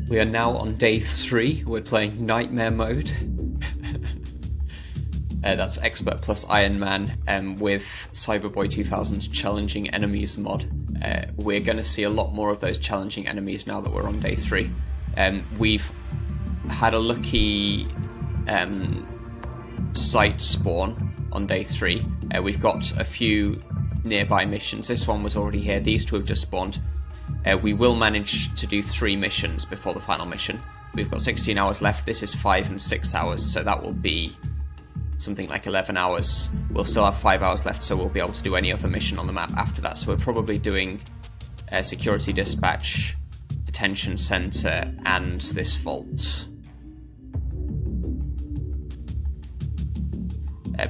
We are now on day 3. We're playing Nightmare mode. That's Expert Plus Ironman with Cyberboy 2000's Challenging Enemies mod. We're going to see a lot more of those challenging enemies now that we're on day 3. We've had a lucky site spawn on day 3. We've got a few nearby missions. This one was already here. These two have just spawned. We will manage to do 3 missions before the final mission. We've got 16 hours left. This is 5 and 6 hours, so that will be something like 11 hours. We'll still have 5 hours left, so we'll be able to do any other mission on the map after that. So we're probably doing security dispatch, detention center, and this vault.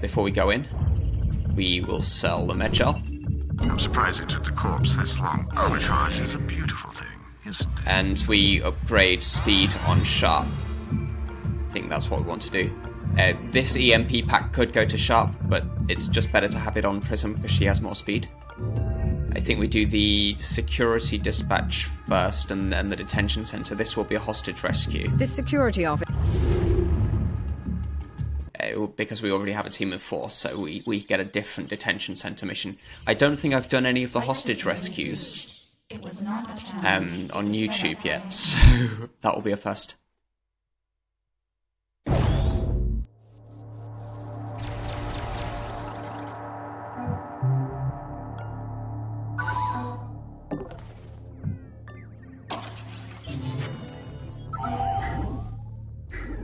Before we go in, we will sell the med gel. I'm surprised it took the corpse this long. Arbitrage is a beautiful thing, isn't it? And we upgrade speed on Sharp. I think that's what we want to do. This EMP pack could go to Sharp, but it's just better to have it on Prism because she has more speed. I think we do the security dispatch first and then the detention center. This will be a hostage rescue. This security office. Because we already have a team of 4, so we get a different detention center mission. I don't think I've done any of the hostage rescues on YouTube yet, so that will be a first.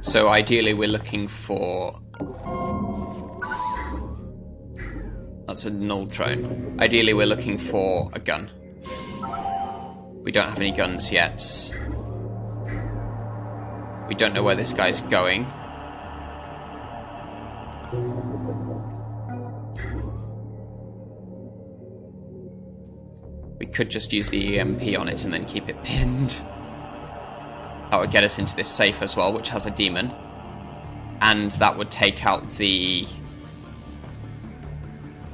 So ideally we're looking for... That's a null drone. Ideally we're looking for a gun. We don't have any guns yet. We don't know where this guy's going. We could just use the EMP on it and then keep it pinned. That would get us into this safe as well, which has a demon. And that would take out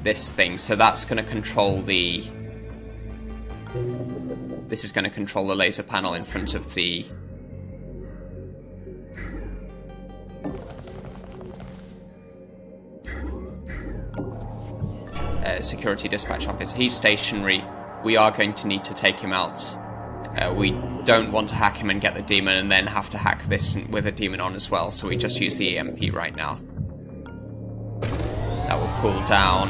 this thing. So that's going to control the... This is going to control the laser panel in front of the... security dispatch office. He's stationary. We are going to need to take him out. We don't want to hack him and get the demon and then have to hack this with a demon on as well, so we just use the EMP right now. That will cool down.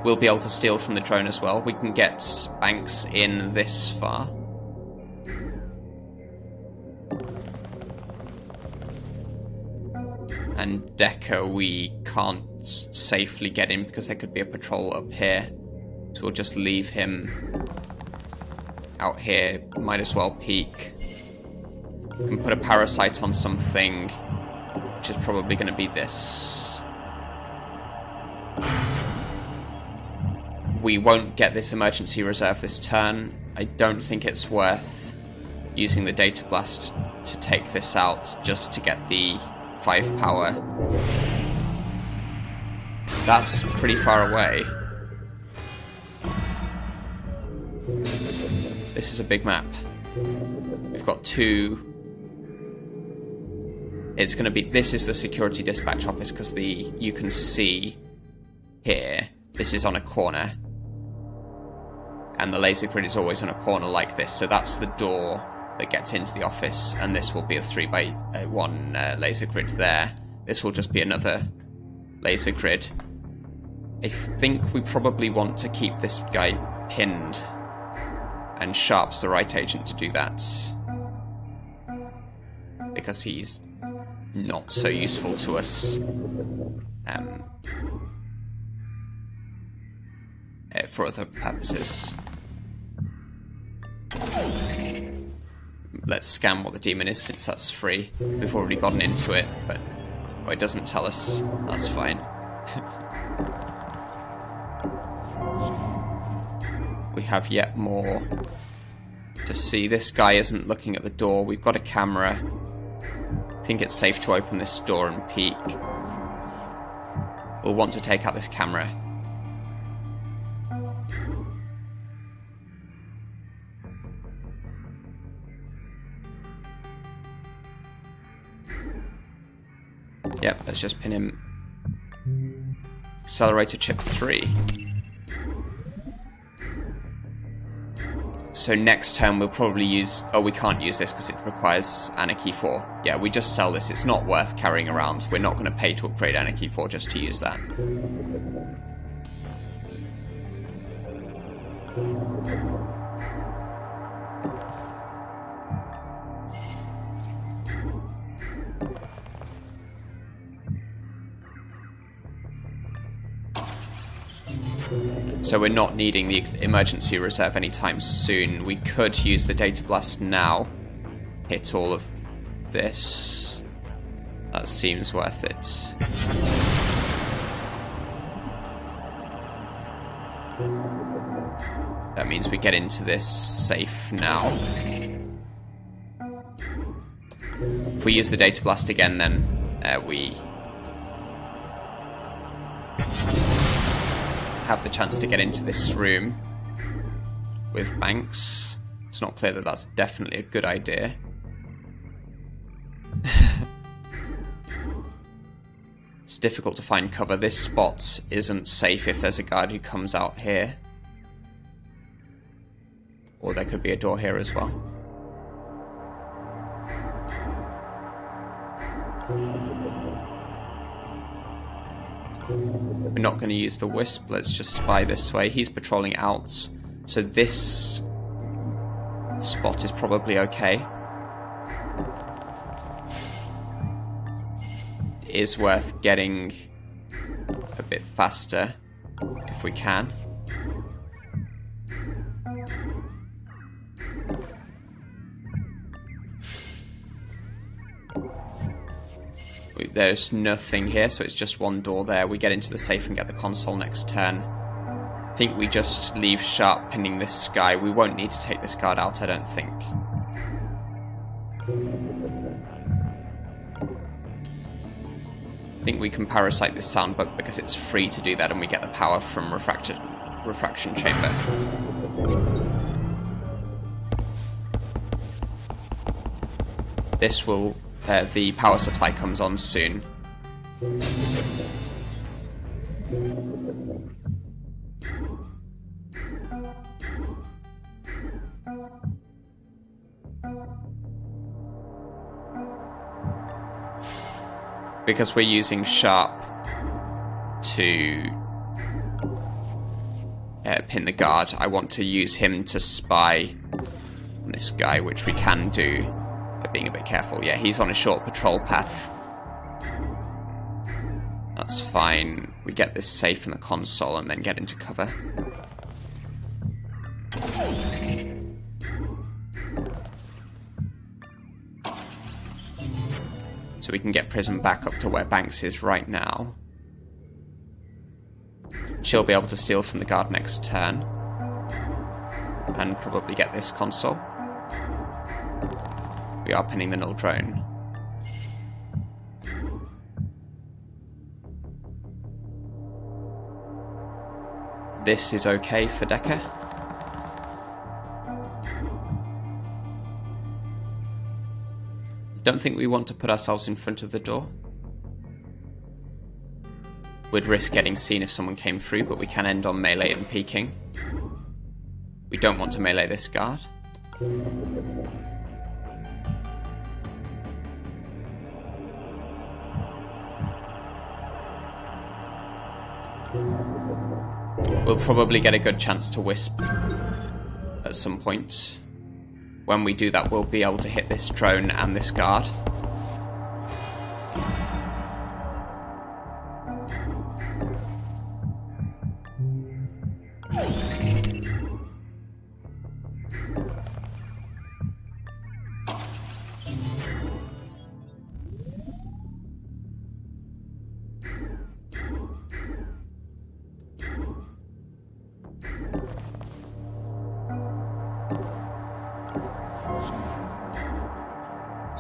We'll be able to steal from the drone as well. We can get banks in this far. And Decker we can't safely get in because there could be a patrol up here. So we'll just leave him out here. Might as well peek. We can put a parasite on something, which is probably going to be this. We won't get this emergency reserve this turn. I don't think it's worth using the data blast to take this out just to get the 5 power. That's pretty far away. This is a big map. We've got 2. It's going to be... This is the security dispatch office because you can see here. This is on a corner. And the laser grid is always on a corner like this. So that's the door that gets into the office. And this will be a 3x1 laser grid there. This will just be another laser grid. I think we probably want to keep this guy pinned. And Sharp's the right agent to do that. Because he's not so useful to us. For other purposes. Let's scan what the demon is since that's free. We've already gotten into it, but it doesn't tell us. That's fine. We have yet more to see. This guy isn't looking at the door. We've got a camera. I think it's safe to open this door and peek. We'll want to take out this camera. Yep, let's just pin him. Accelerator chip 3. So next turn we'll probably use... Oh, we can't use this because it requires Anarchy 4. Yeah, we just sell this. It's not worth carrying around. We're not going to pay to upgrade Anarchy 4 just to use that. So we're not needing the emergency reserve anytime soon. We could use the Data Blast now. Hit all of this. That seems worth it. That means we get into this safe now. If we use the Data Blast again, then we have the chance to get into this room with Banks. It's not clear that that's definitely a good idea. It's difficult to find cover. This spot isn't safe if there's a guard who comes out here. Or there could be a door here as well. We're not going to use the Wisp. Let's just spy this way. He's patrolling out. So this spot is probably okay. It is worth getting a bit faster if we can. There's nothing here, so it's just one door there. We get into the safe and get the console next turn. I think we just leave Sharp pinning this guy. We won't need to take this guard out, I don't think. I think we can Parasite this sound bug because it's free to do that and we get the power from Refraction Chamber. This will... the power supply comes on soon. Because we're using Sharp to pin the guard, I want to use him to spy on this guy, which we can do. Being a bit careful. Yeah, he's on a short patrol path. That's fine. We get this safe in the console and then get into cover. So we can get Prism back up to where Banks is right now. She'll be able to steal from the guard next turn. And probably get this console. We are pinning the null drone. This is okay for Decker. Don't think we want to put ourselves in front of the door. We'd risk getting seen if someone came through, but we can end on melee and peeking. We don't want to melee this guard. We'll probably get a good chance to Wisp at some point. When we do that, we'll be able to hit this drone and this guard.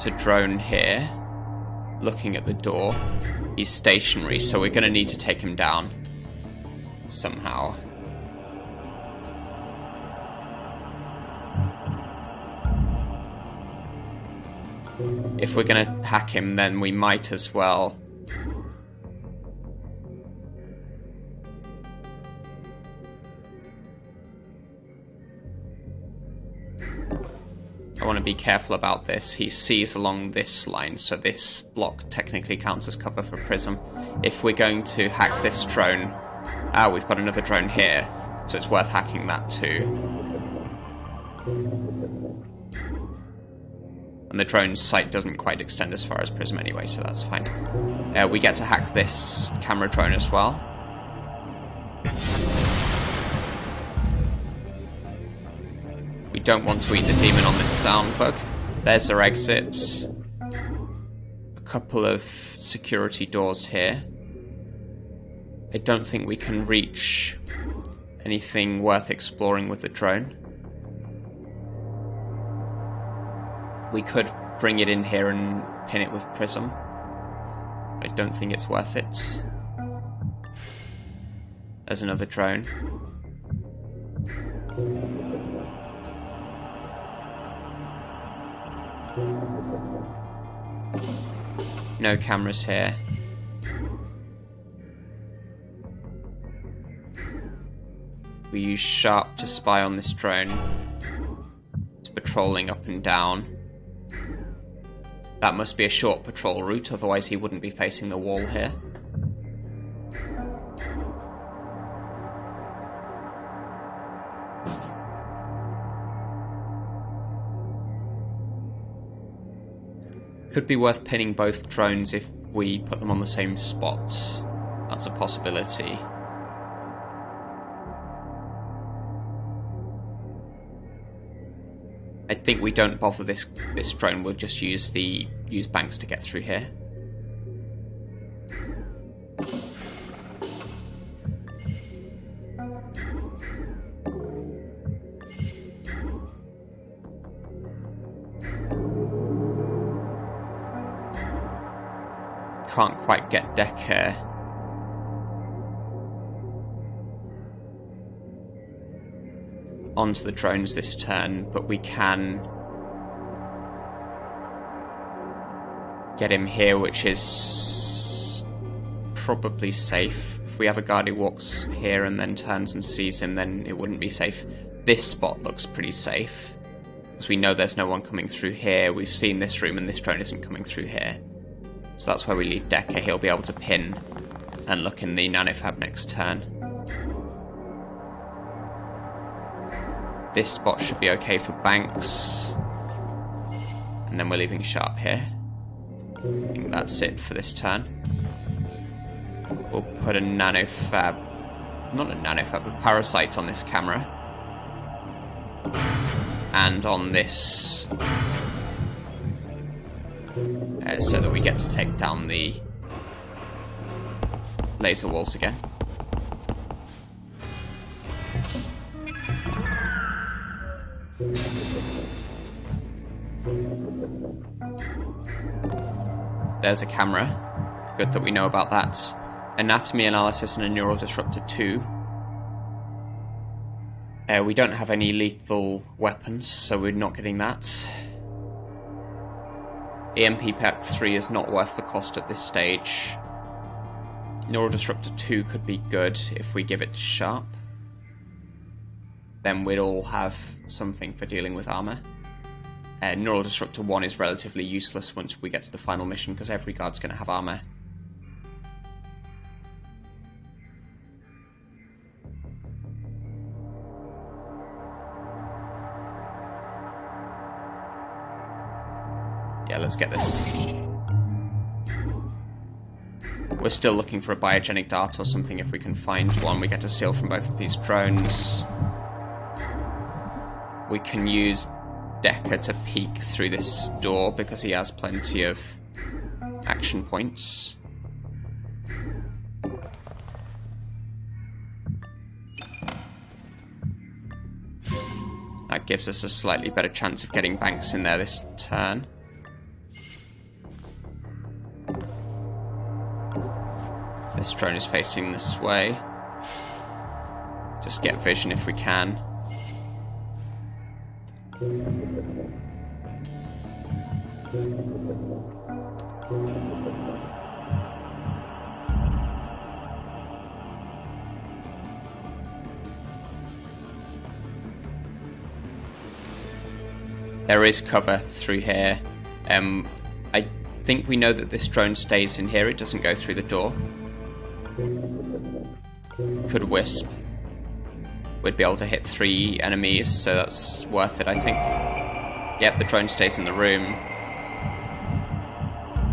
A drone here looking at the door. He's stationary, so we're going to need to take him down somehow. If we're going to hack him, then we might as well I want to be careful about this. He sees along this line, so this block technically counts as cover for Prism. If we're going to hack this drone... Ah, we've got another drone here, so it's worth hacking that too. And the drone's sight doesn't quite extend as far as Prism anyway, so that's fine. We get to hack this camera drone as well. We don't want to eat the demon on this sound bug. There's our exit. A couple of security doors here. I don't think we can reach anything worth exploring with the drone. We could bring it in here and pin it with Prism. I don't think it's worth it. There's another drone. No cameras here. We use Sharp to spy on this drone. It's patrolling up and down. That must be a short patrol route, otherwise he wouldn't be facing the wall here. Could be worth pinning both drones if we put them on the same spot. That's a possibility. I think we don't bother this drone, we'll just use Banks to get through here. Can't quite get Decker. Onto the drones this turn, but we can get him here, which is probably safe. If we have a guard who walks here and then turns and sees him, then it wouldn't be safe. This spot looks pretty safe, because we know there's no one coming through here. We've seen this room and this drone isn't coming through here. So that's where we leave Decker. He'll be able to pin and look in the nanofab next turn. This spot should be okay for Banks. And then we're leaving Sharp here. I think that's it for this turn. We'll put a nanofab... Not a nanofab, a parasite on this camera. And on this... so that we get to take down the laser walls again. There's a camera. Good that we know about that. Anatomy analysis and a neural disruptor 2. We don't have any lethal weapons, so we're not getting that. EMP Pack 3 is not worth the cost at this stage. Neural Disruptor 2 could be good if we give it Sharp. Then we'd all have something for dealing with armor. Neural Disruptor 1 is relatively useless once we get to the final mission, because every guard's going to have armor. Yeah, let's get this. We're still looking for a biogenic dart or something. If we can find one, we get to steal from both of these drones. We can use Decker to peek through this door because he has plenty of action points. That gives us a slightly better chance of getting Banks in there this turn. This drone is facing this way. Just get vision if we can. There is cover through here. I think we know that this drone stays in here. It doesn't go through the door. Could wisp. We'd be able to hit 3 enemies, so that's worth it, I think. Yep, the drone stays in the room.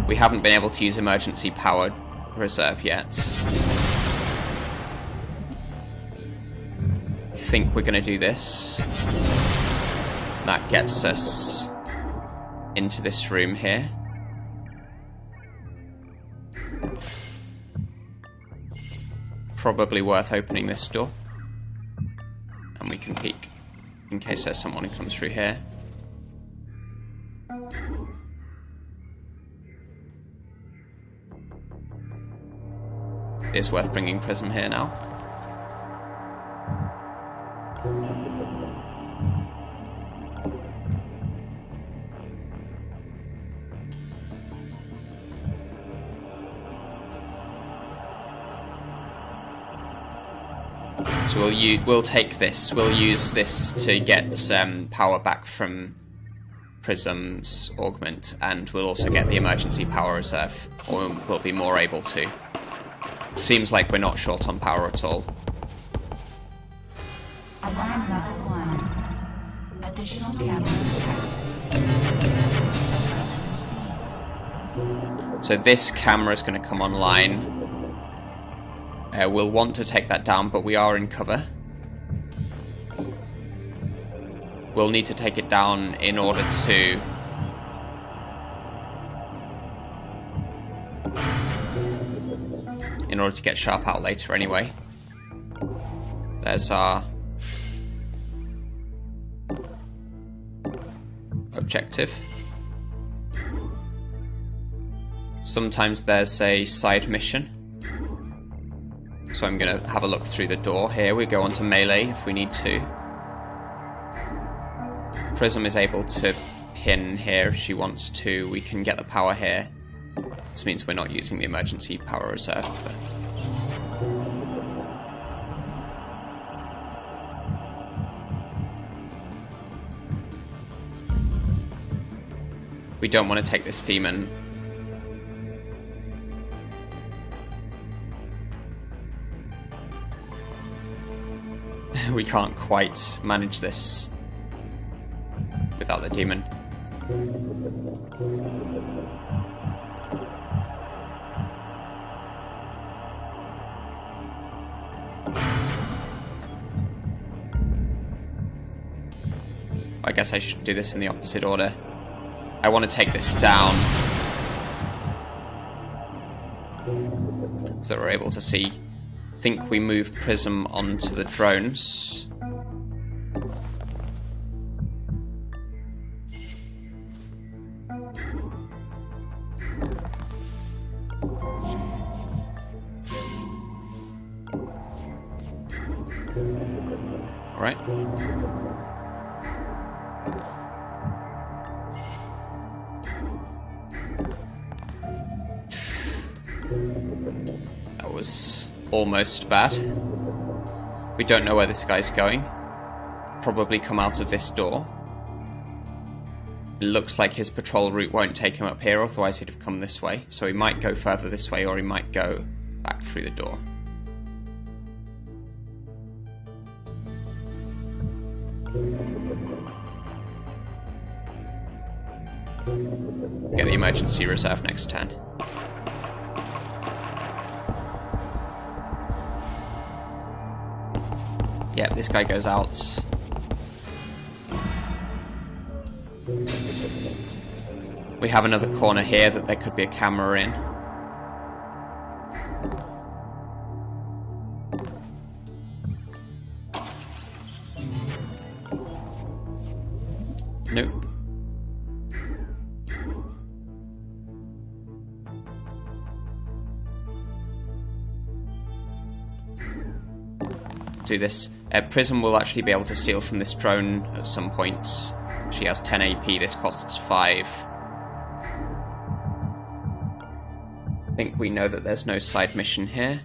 We haven't been able to use emergency power reserve yet. I think we're going to do this. That gets us into this room here. Probably worth opening this door. And we can peek in case there's someone who comes through here. It is worth bringing Prism here now. So we'll take this. We'll use this to get power back from Prism's augment, and we'll also get the emergency power reserve, or we'll be more able to. Seems like we're not short on power at all. Alarm level 1. Additional cameras detected. So this camera is going to come online. We'll want to take that down, but we are in cover. We'll need to take it down in order to... get Sharp out later anyway. There's our objective. Sometimes there's a side mission. So I'm going to have a look through the door here. We go on to melee if we need to. Prism is able to pin here if she wants to. We can get the power here. This means we're not using the emergency power reserve. But... we don't want to take this demon. We can't quite manage this without the demon. I guess I should do this in the opposite order. I want to take this down so that we're able to see. I think we move Prism onto the drones. All right. That was almost bad. We don't know where this guy's going. Probably come out of this door. It looks like his patrol route won't take him up here, otherwise he'd have come this way. So he might go further this way, or he might go back through the door. Get the emergency reserve next turn. Yep, this guy goes out. We have another corner here that there could be a camera in. Nope. Do this. Prism will actually be able to steal from this drone at some point. She has 10 AP, this costs 5. I think we know that there's no side mission here.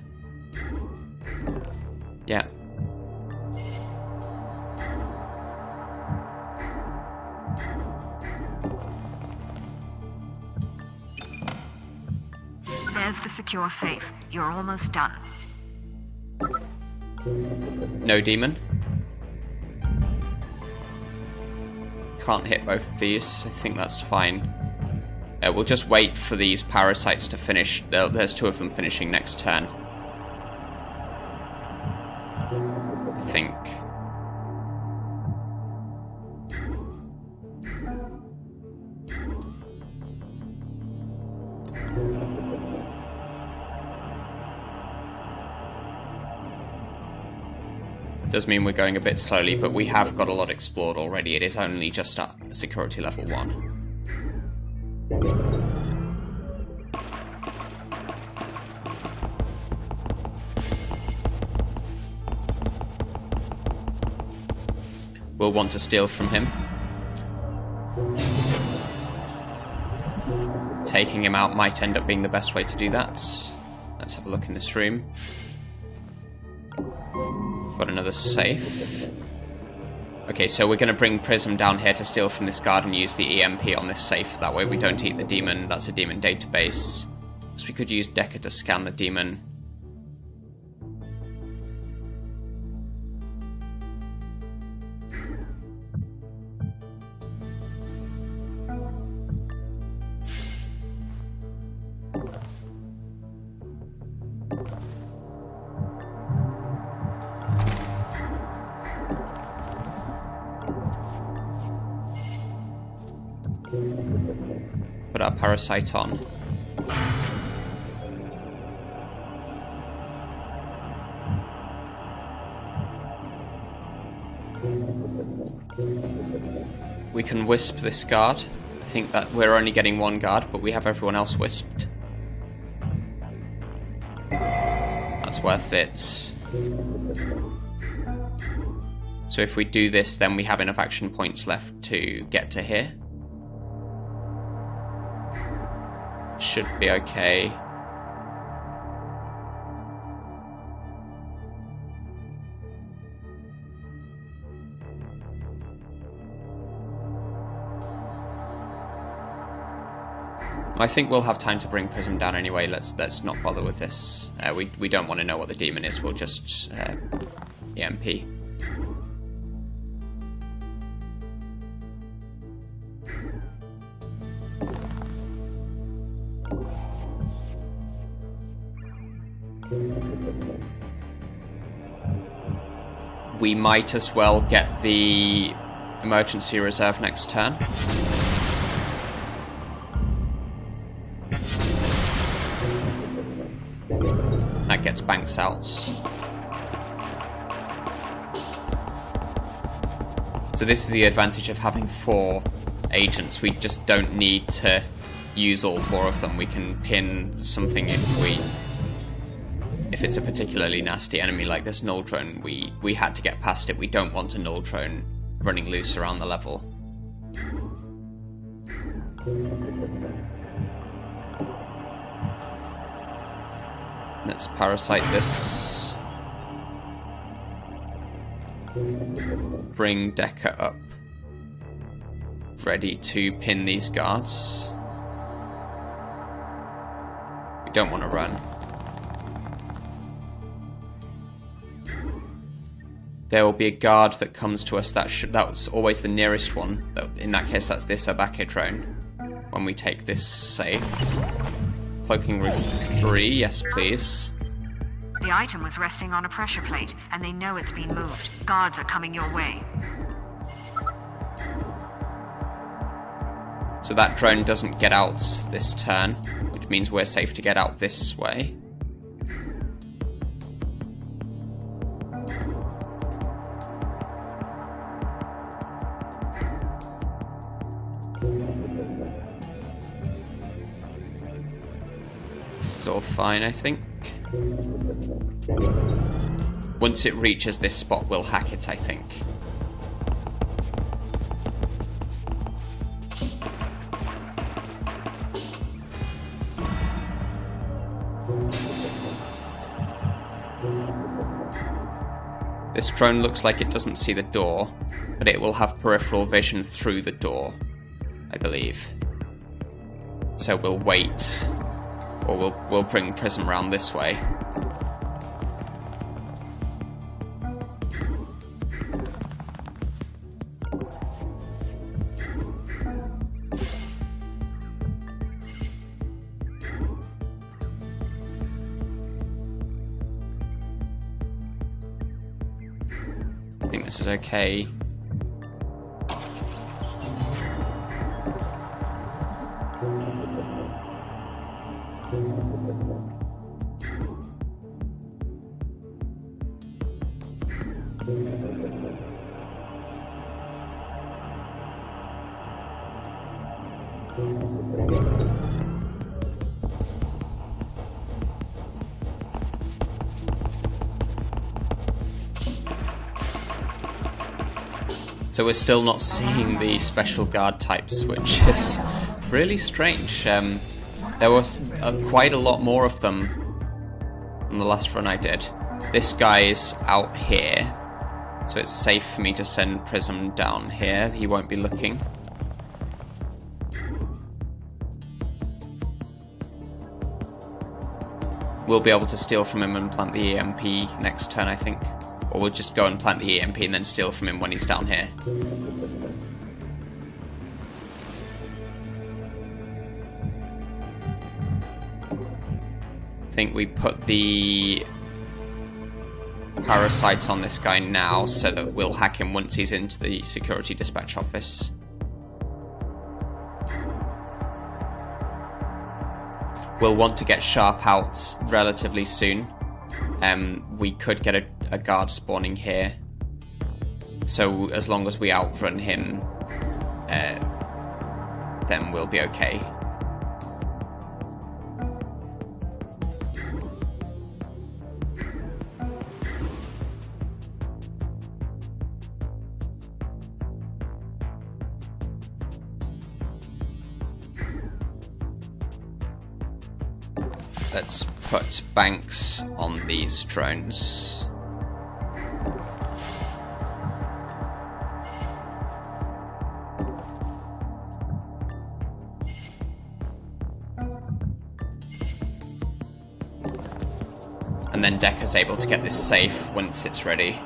Yeah. There's the secure safe. You're almost done. No demon. Can't hit both of these. I think that's fine. We'll just wait for these parasites to finish. There's 2 of them finishing next turn. I think. Does mean we're going a bit slowly, but we have got a lot explored already. It is only just at security level 1. We'll want to steal from him. Taking him out might end up being the best way to do that. Let's have a look in this room. Got another safe. Okay, so we're going to bring Prism down here to steal from this guard and use the EMP on this safe. That way we don't eat the demon. That's a demon database. So we could use Decker to scan the demon. Put our parasite on. We can wisp this guard. I think that we're only getting 1 guard, but we have everyone else wisped. That's worth it. So if we do this, then we have enough action points left to get to here. Should be okay. I think we'll have time to bring Prism down anyway. Let's not bother with this. We don't want to know what the demon is. We'll just EMP. We might as well get the emergency reserve next turn. That gets banks out. So this is the advantage of having 4 agents. We just don't need to use all 4 of them. We can pin something if it's a particularly nasty enemy like this null drone. We had to get past it. We don't want a null drone running loose around the level. Let's parasite this. Bring Decker up. Ready to pin these guards. We don't want to run. There will be a guard that comes to us. That's always the nearest one. In that case, that's this Abake drone. When we take this safe. Cloaking room 3, yes please. The item was resting on a pressure plate, and they know it's been moved. Guards are coming your way. So that drone doesn't get out this turn, which means we're safe to get out this way. This is all fine, I think. Once it reaches this spot, we'll hack it, I think. This drone looks like it doesn't see the door, but it will have peripheral vision through the door, I believe. So we'll wait Or we'll bring Prism round this way. I think this is okay. So we're still not seeing the special guard types, which is really strange. There was quite a lot more of them in the last run I did. This guy is out here, so it's safe for me to send Prism down here. He won't be looking. We'll be able to steal from him and plant the EMP next turn, I think. Or we'll just go and plant the EMP and then steal from him when he's down here. I think we put the Parasite on this guy now so that we'll hack him once he's into the security dispatch office. We'll want to get Sharp out relatively soon. We could get a guard spawning here. So as long as we outrun him, then we'll be okay. Let's put banks on these drones. And then Decker's able to get this safe once it's ready.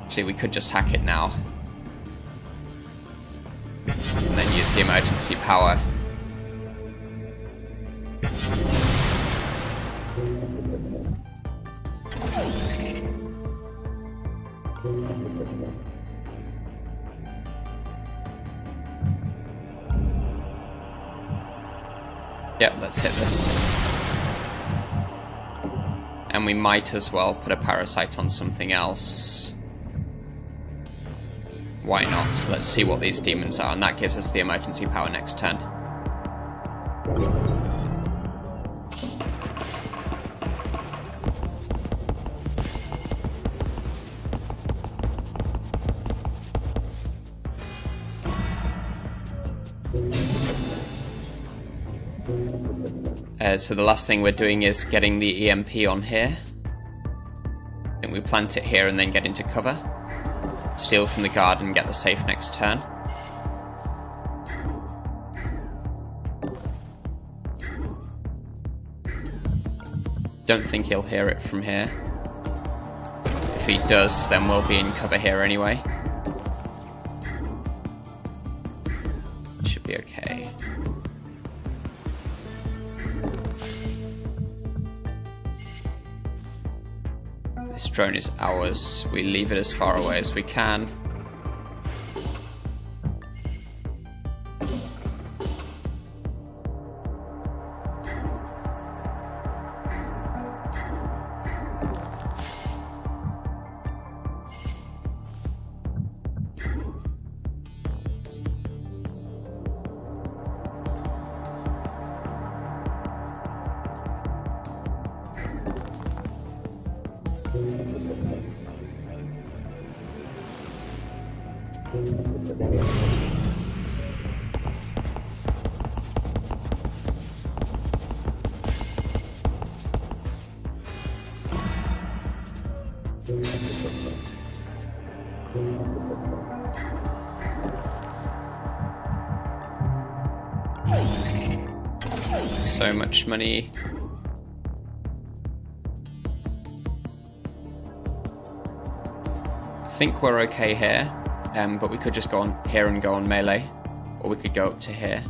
Actually, we could just hack it now. And then use the emergency power. Yep, let's hit this. And we might as well put a Parasite on something else. Why not? Let's see what these demons are, and that gives us the emergency power next turn. So the last thing we're doing is getting the EMP on here. Then we plant it here and then get into cover. Steal from the guard and get the safe next turn. Don't think he'll hear it from here. If he does, then we'll be in cover here anyway. Should be okay. This drone is ours. We leave it as far away as we can. So much money. I think we're okay here, but we could just go on here and go on melee, or we could go up to here.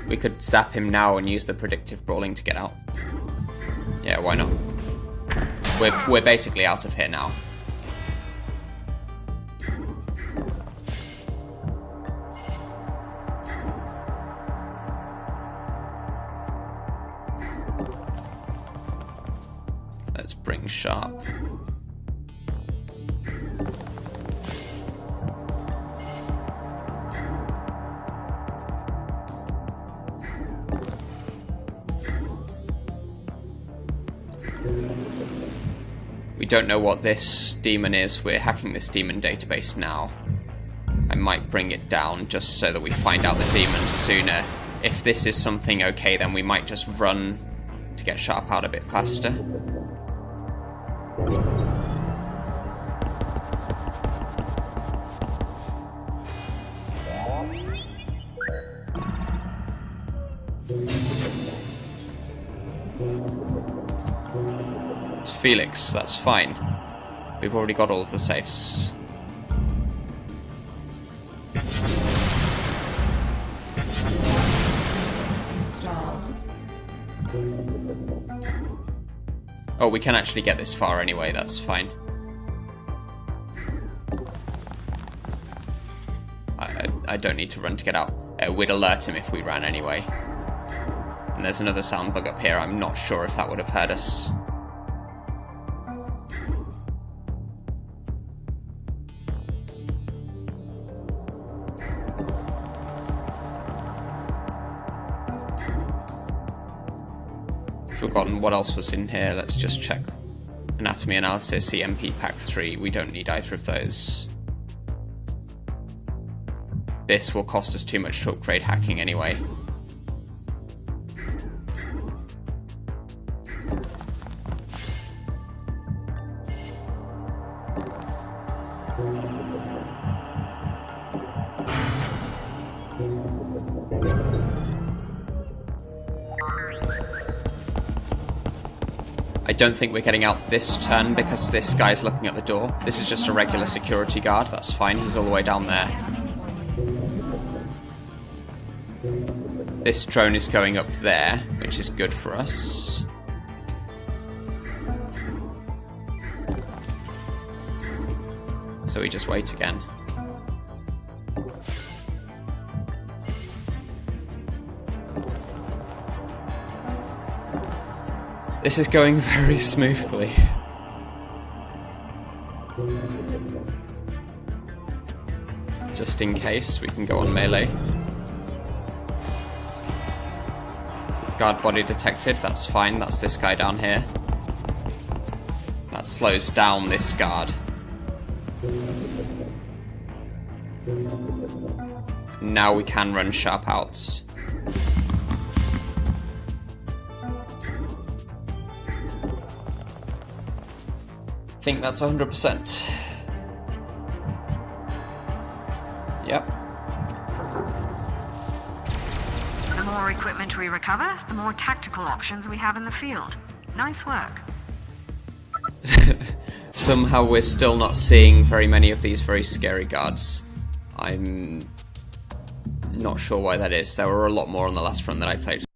We could zap him now and use the predictive brawling to get out. Yeah, why not? We're basically out of here now. Let's bring Sharp. We don't know what this demon is. We're hacking this demon database now. I might bring it down just so that we find out the demons sooner. If this is something okay, then we might just run to get Sharp out a bit faster. Felix, that's fine. We've already got all of the safes. Oh, we can actually get this far anyway, that's fine. I don't need to run to get out. We'd alert him if we ran anyway. And there's another sound bug up here. I'm not sure if that would have hurt us. Forgotten what else was in here. Let's just check. Anatomy analysis, EMP pack 3. We don't need either of those. This will cost us too much to upgrade hacking anyway. I don't think we're getting out this turn because this guy's looking at the door. This is just a regular security guard, that's fine, he's all the way down there. This drone is going up there, which is good for us. So we just wait again. This is going very smoothly. Just in case, we can go on melee. Guard body detected, that's fine, that's this guy down here. That slows down this guard. Now we can run sharp outs. I think that's 100%. Yep. The more equipment we recover, the more tactical options we have in the field. Nice work. Somehow we're still not seeing very many of these very scary guards. I'm not sure why that is. There were a lot more on the last run that I played.